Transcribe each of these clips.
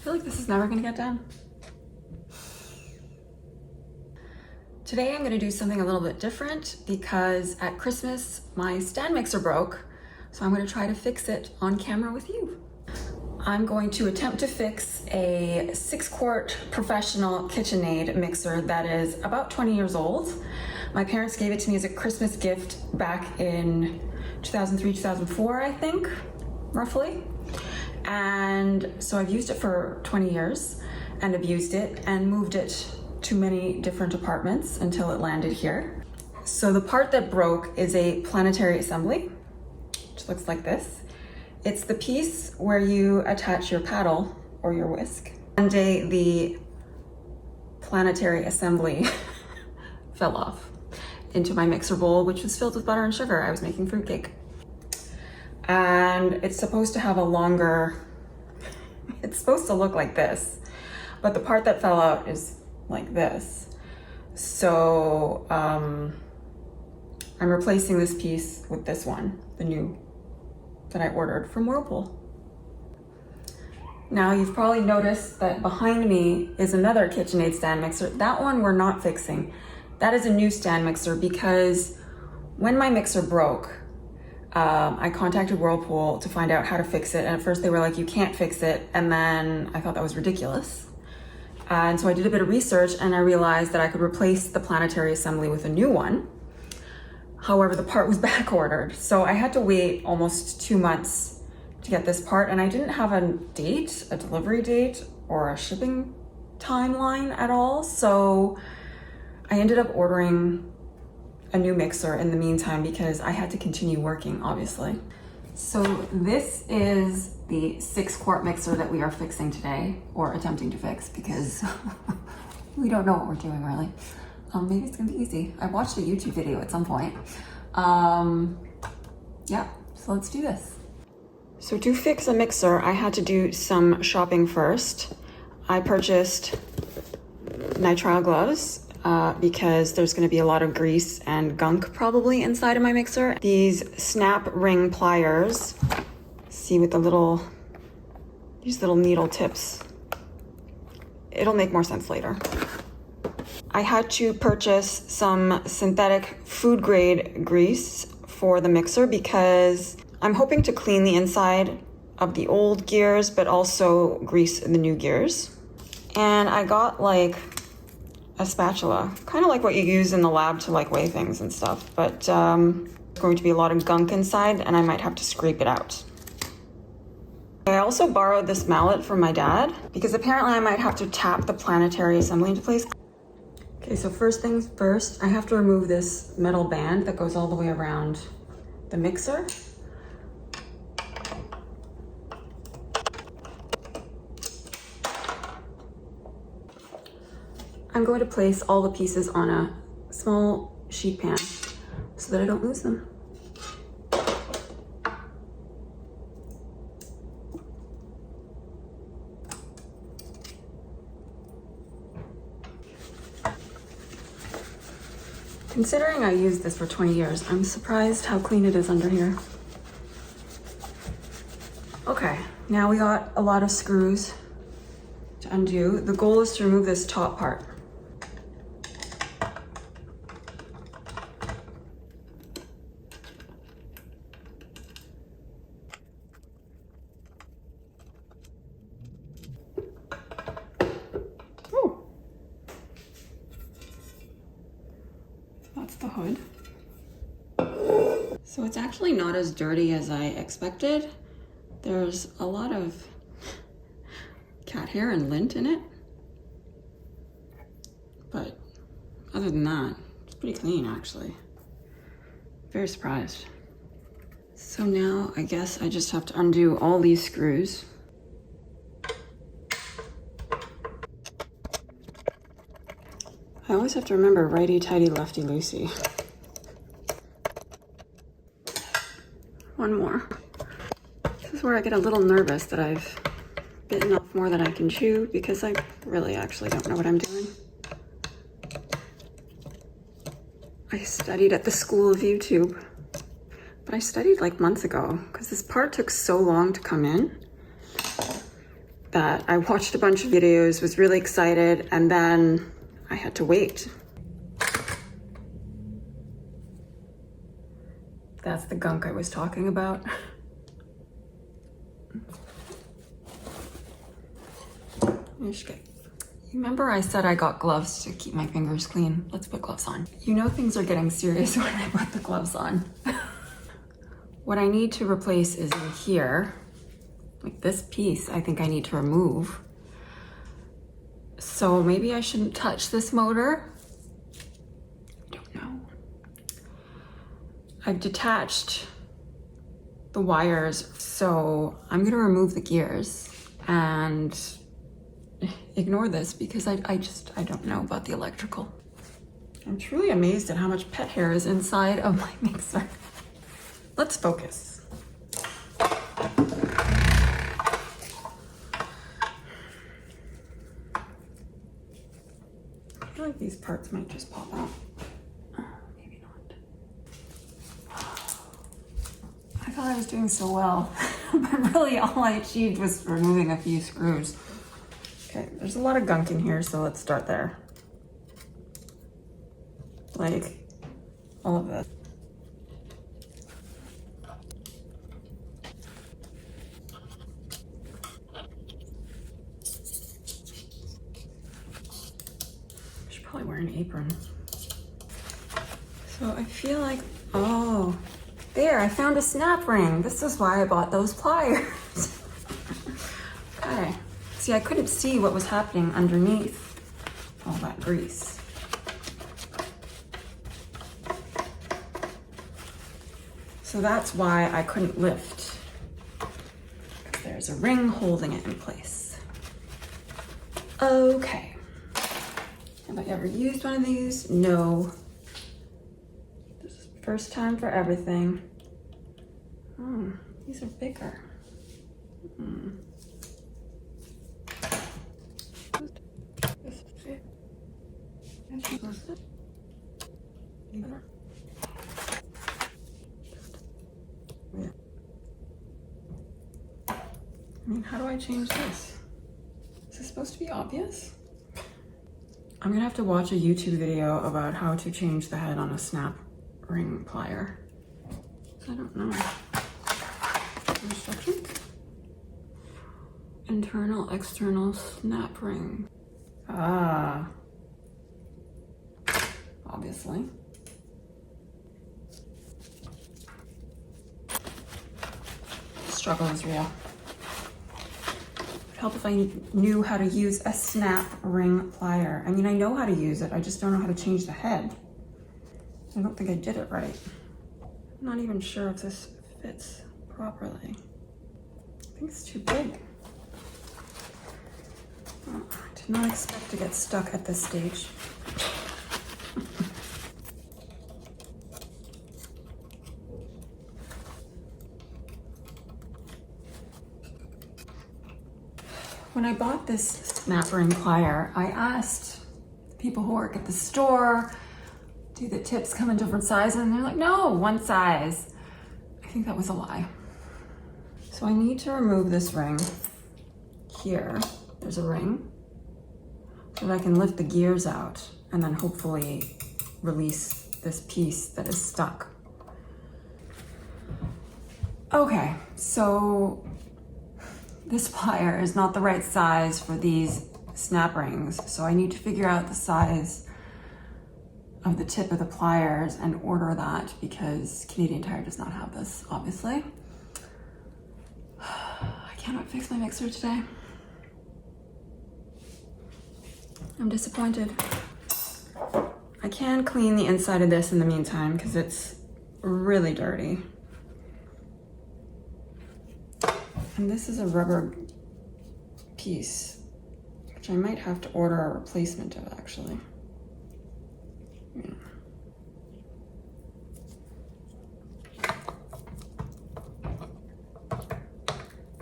I feel like this is never gonna get done. Today I'm gonna do something a little bit different because at Christmas my stand mixer broke, so I'm gonna try to fix it on camera with you. I'm going to attempt to fix a 6-quart professional KitchenAid mixer that is about 20 years old. My parents gave it to me as a Christmas gift back in 2003, 2004, I think, roughly. And so I've used it for 20 years and abused it and moved it to many different apartments until it landed here. So the part that broke is a Planetary assembly, which looks like this. It's the piece where you attach your paddle or your whisk. One day the Planetary assembly fell off into my mixer bowl, which was filled with butter and sugar. I was making fruitcake. And it's supposed to have a longer, it's supposed to look like this, but the part that fell out is like this. So I'm replacing this piece with this one, the new that I ordered from Whirlpool. Now you've probably noticed that behind me is another KitchenAid stand mixer. That one we're not fixing. That is a new stand mixer because when my mixer broke, I contacted Whirlpool to find out how to fix it. And at first they were like, you can't fix it. And then I thought that was ridiculous. And so I did a bit of research and I realized that I could replace the Planetary assembly with a new one. However, the part was back ordered. So I had to wait almost 2 months to get this part. And I didn't have a date, a delivery date, or a shipping timeline at all. So I ended up ordering a new mixer in the meantime because I had to continue working, obviously. So this is the 6-quart mixer that we are fixing today, or attempting to fix, because we don't know what we're doing really. Maybe it's gonna be easy. I watched a YouTube video at some point. Yeah, so let's do this. So to fix a mixer, I had to do some shopping first. I purchased nitrile gloves, because there's going to be a lot of grease and gunk probably inside of my mixer. These snap ring pliers, see with the these little needle tips. It'll make more sense later. I had to purchase some synthetic food grade grease for the mixer because I'm hoping to clean the inside of the old gears, but also grease the new gears. And I got like a spatula, kind of like what you use in the lab to like weigh things and stuff, but there's going to be a lot of gunk inside and I might have to scrape it out. I also borrowed this mallet from my dad because apparently I might have to tap the Planetary assembly into place. Okay, so first things first, I have to remove this metal band that goes all the way around the mixer. I'm going to place all the pieces on a small sheet pan so that I don't lose them. Considering I used this for 20 years, I'm surprised how clean it is under here. Okay, now we got a lot of screws to undo. The goal is to remove this top part. That's the hood. So it's actually not as dirty as I expected. There's a lot of cat hair and lint in it. But other than that, it's pretty clean actually. Very surprised. So now I guess I just have to undo all these screws. I always have to remember righty-tighty, lefty-loosey. One more. This is where I get a little nervous that I've bitten off more than I can chew because I really actually don't know what I'm doing. I studied at the school of YouTube, but I studied like months ago because this part took so long to come in. that I watched a bunch of videos, was really excited, and then I had to wait. That's the gunk I was talking about. Remember I said I got gloves to keep my fingers clean? Let's put gloves on. You know things are getting serious when I put the gloves on. What I need to replace is in here. Like this piece, I think I need to remove. So maybe I shouldn't touch this motor. I don't know. I've detached the wires, so I'm gonna remove the gears and ignore this because I don't know about the electrical. I'm truly amazed at how much pet hair is inside of my mixer. Let's focus. I feel like these parts might just pop out. Maybe not. I thought I was doing so well, but really all I achieved was removing a few screws. Okay, there's a lot of gunk in here, so let's start there. Like, all of this. I should probably wear an apron. So I feel like, oh, there, I found a snap ring. This is why I bought those pliers. Okay. See, I couldn't see what was happening underneath all that grease. So that's why I couldn't lift. There's a ring holding it in place. Okay. Have I ever used one of these? No. This is first time for everything. These are bigger. I mean, how do I change this? Is this supposed to be obvious? I'm gonna have to watch a YouTube video about how to change the head on a snap ring plier. I don't know. Instructions? Internal, external snap ring. Ah. Obviously. The struggle is real. It would help if I knew how to use a snap ring plier. I mean, I know how to use it, I just don't know how to change the head. I don't think I did it right. I'm not even sure if this fits properly. I think it's too big. Oh, I did not expect to get stuck at this stage. When I bought this snap ring plier, I asked people who work at the store, do the tips come in different sizes? And they're like, no, one size. I think that was a lie. So I need to remove this ring here. There's a ring so that I can lift the gears out and then hopefully release this piece that is stuck. Okay, so this plier is not the right size for these snap rings, so I need to figure out the size of the tip of the pliers and order that because Canadian Tire does not have this, obviously. I cannot fix my mixer today. I'm disappointed. I can clean the inside of this in the meantime because it's really dirty. And this is a rubber piece, which I might have to order a replacement of actually.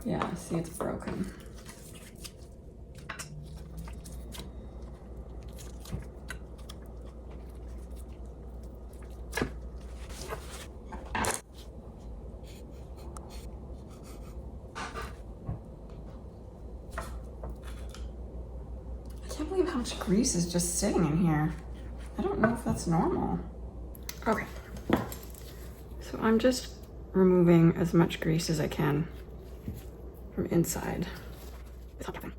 Yeah, see, it's broken. can't believe how much grease is just sitting in here. I don't know if that's normal. Okay, so I'm just removing as much grease as I can from inside. It's hot capping.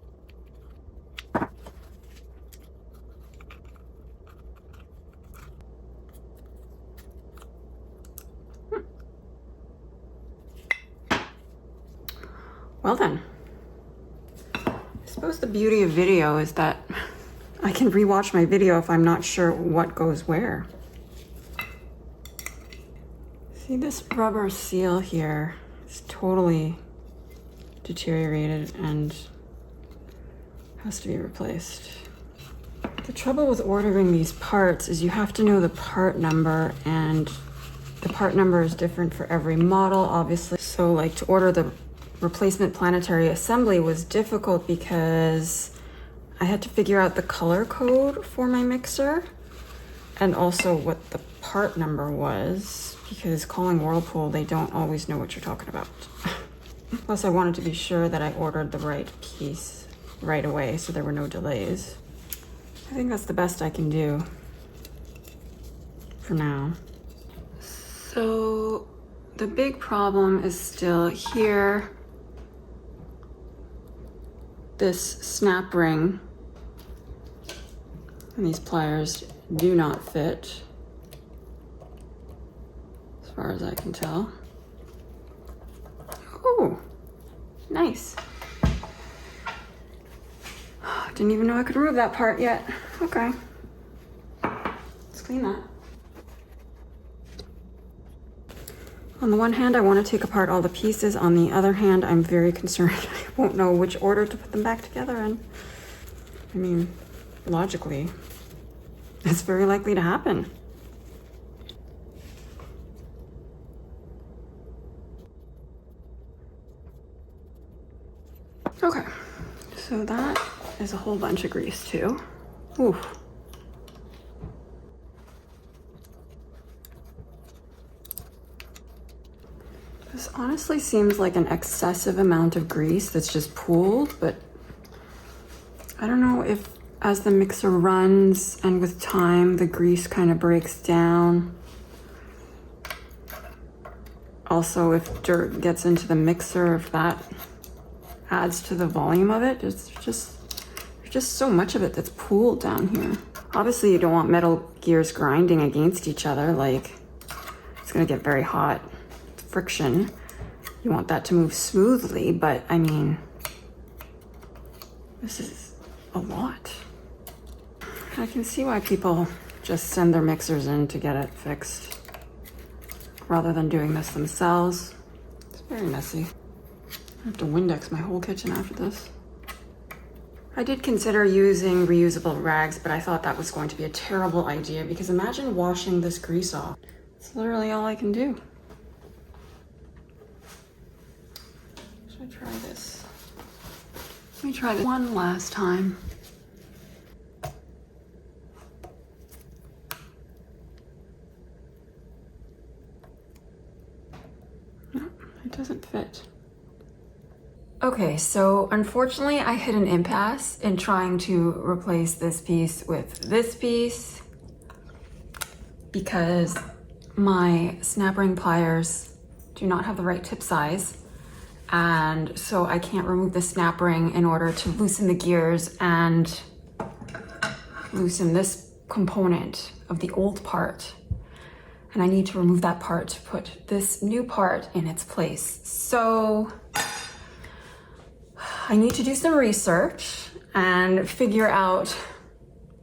Well then, I suppose the beauty of video is that I can rewatch my video if I'm not sure what goes where. See, this rubber seal here is totally deteriorated and has to be replaced. The trouble with ordering these parts is you have to know the part number, and the part number is different for every model, obviously. So like to order the replacement Planetary assembly was difficult because I had to figure out the color code for my mixer and also what the part number was, because calling Whirlpool, they don't always know what you're talking about. Plus I wanted to be sure that I ordered the right piece right away so there were no delays. I think that's the best I can do for now. So the big problem is still here. This snap ring and these pliers do not fit, as far as I can tell. Oh, nice. Didn't even know I could remove that part yet. Okay, let's clean that. On the one hand, I want to take apart all the pieces. On the other hand, I'm very concerned I won't know which order to put them back together in. I mean, logically, it's very likely to happen. Okay, so that is a whole bunch of grease too. Oof. This honestly seems like an excessive amount of grease that's just pooled, but I don't know if as the mixer runs and with time, the grease kind of breaks down. Also, if dirt gets into the mixer, if that adds to the volume of it, there's just so much of it that's pooled down here. Obviously, you don't want metal gears grinding against each other, like it's gonna get very hot. Friction. You want that to move smoothly, but I mean, this is a lot. I can see why people just send their mixers in to get it fixed rather than doing this themselves. It's very messy. I have to Windex my whole kitchen after this. I did consider using reusable rags, but I thought that was going to be a terrible idea because imagine washing this grease off. It's literally all I can do. Should I try this? Let me try this one last time. No, it doesn't fit. Okay, so unfortunately I hit an impasse in trying to replace this piece with this piece because my snap ring pliers do not have the right tip size. And so I can't remove the snap ring in order to loosen the gears and loosen this component of the old part. And I need to remove that part to put this new part in its place. So I need to do some research and figure out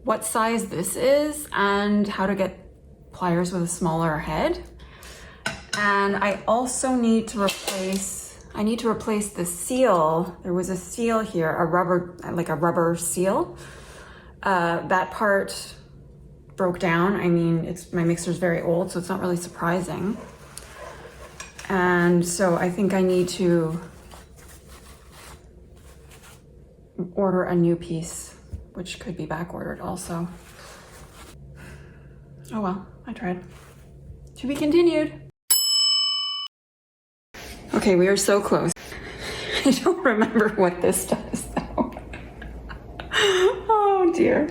what size this is and how to get pliers with a smaller head. And I also need to replace the seal. There was a seal here, like a rubber seal. That part broke down. I mean, my mixer's very old, so it's not really surprising. And so I think I need to order a new piece, which could be back ordered also. Oh well, I tried. To be continued. Okay, we are so close. I don't remember what this does though. Oh dear.